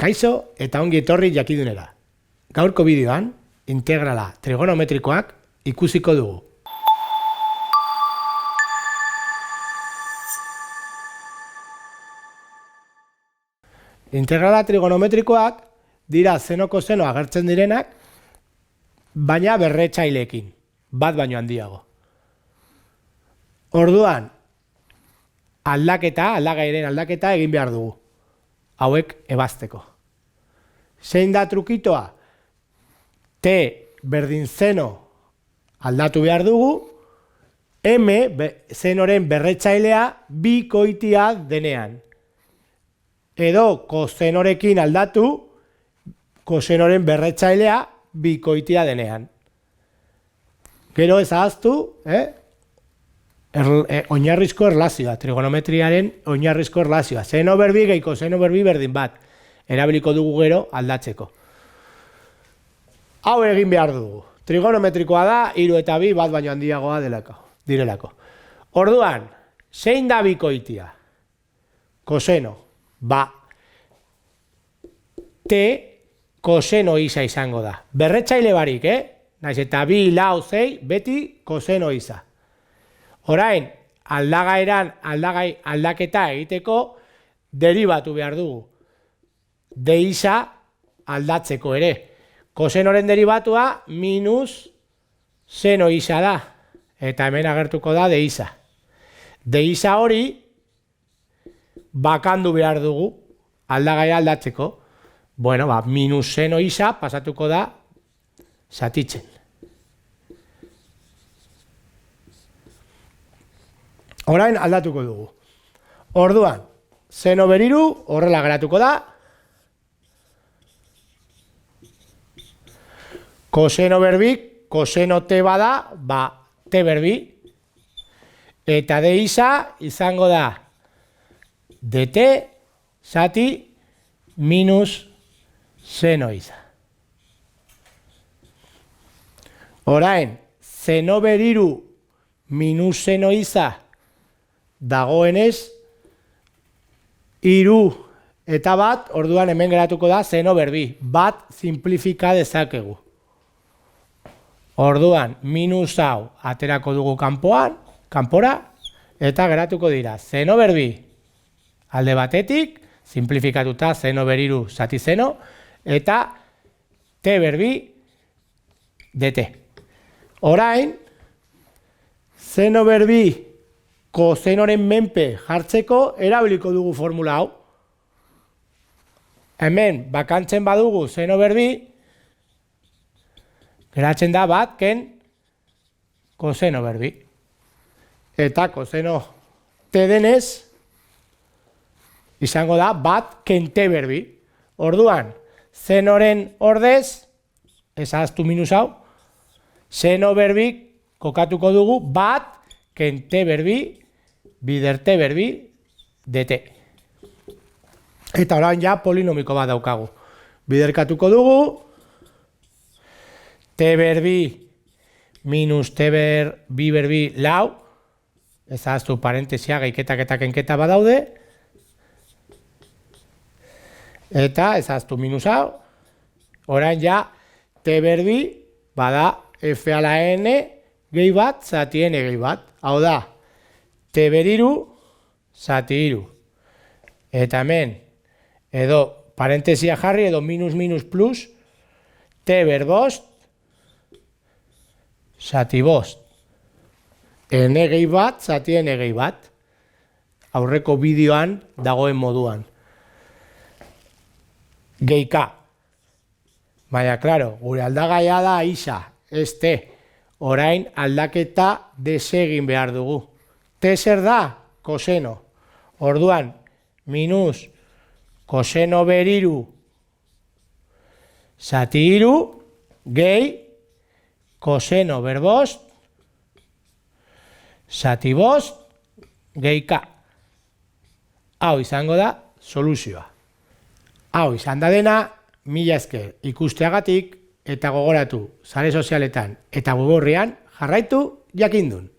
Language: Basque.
Kaixo eta ongi etorri jakidunera. Gaurko bideoan, integrala trigonometrikoak ikusiko dugu. Integrala trigonometrikoak dira seno koseno agertzen direnak, baina berretzaileekin, bat baino handiago. Orduan, aldagairen aldaketa egin behar dugu, hauek ebazteko. Zein da trukitoa? T berdin zeno aldatu behar dugu, M zenoren berretzailea bikoitia denean. Edo kosenorekin aldatu, kosenoren berretzailea bikoitia denean. Gero ez ahaztu, oinarrizko erlazioa, trigonometriaren oinarrizko erlazioa. Seno berbi gehi koseno berbi berdin bat. Erabiliko dugu gero aldatzeko. Hau egin behar dugu. Trigonometrikoa da, 3 eta 2 bat baino handiagoa direlako. Orduan, zein da bikoitia? Koseno. T koseno isa izango da. Berretzaile barik, Naiz eta 2, 4, 6, beti koseno isa. Orain, aldaketa egiteko deribatu behar dugu. D isa aldatzeko ere. Kosenoren deribatua minus seno isa da. Eta hemen agertuko da D isa. D isa hori bakandu behar dugu aldagaia aldatzeko. Bueno, minus seno isa pasatuko da zatitzen. Orain aldatuko dugu. Orduan, seno beriru horrela geratuko da. Koseno berbik, koseno T bada, T berbi. Eta D isa izango da dt zati minus seno isa. Orain, seno beriru minus seno isa dagoenez, 3 eta 1, orduan hemen geratuko da seno berbi. 1 simplifika dezakegu. Orduan, minus hau aterako dugu kanpora, eta geratuko dira seno berbi alde batetik, simplifikatuta seno beriru zati seno, eta T berbi dt. Orain, seno berbi kosenoren menpe jartzeko erabiliko dugu formula hau. Hemen bakantzen badugu seno berbi, geratzen da bat ken koseno berbi. Eta koseno T denez, izango da bat ken T berbi. Orduan, senoren ordez, ez ahaztu minus hau, seno berbi kokatuko dugu bat ken T berbi, bider T berbi, dt. Eta orain ja polinomiko bat daukagu. Biderkatuko dugu, T berbi minus T berbi berbi lau, ez ahaztu parentesia gehiketak eta kenketa badaude, eta ez ahaztu minus hau, orain ja T berbi bada F ala N gehi bat zati N gehi bat. Hau da, T beriru zati iru. Eta hemen, edo parentesia jarri, edo minus minus plus, T berbost, zati bost. N gehi bat, zati N gehi bat. Aurreko bideoan dagoen moduan. Gehika. Baina, klaro, gure aldagaia da isa, ez T. Orain aldaketa desegin behar dugu. T zer da? Koseno. Orduan, minus koseno beriru zati iru gehi koseno berbost zati bost gehi K. Hau izango da soluzioa. Hau izan da dena, mila esker ikusteagatik, eta gogoratu sare sozialetan eta web orrian jarraitu jakindun.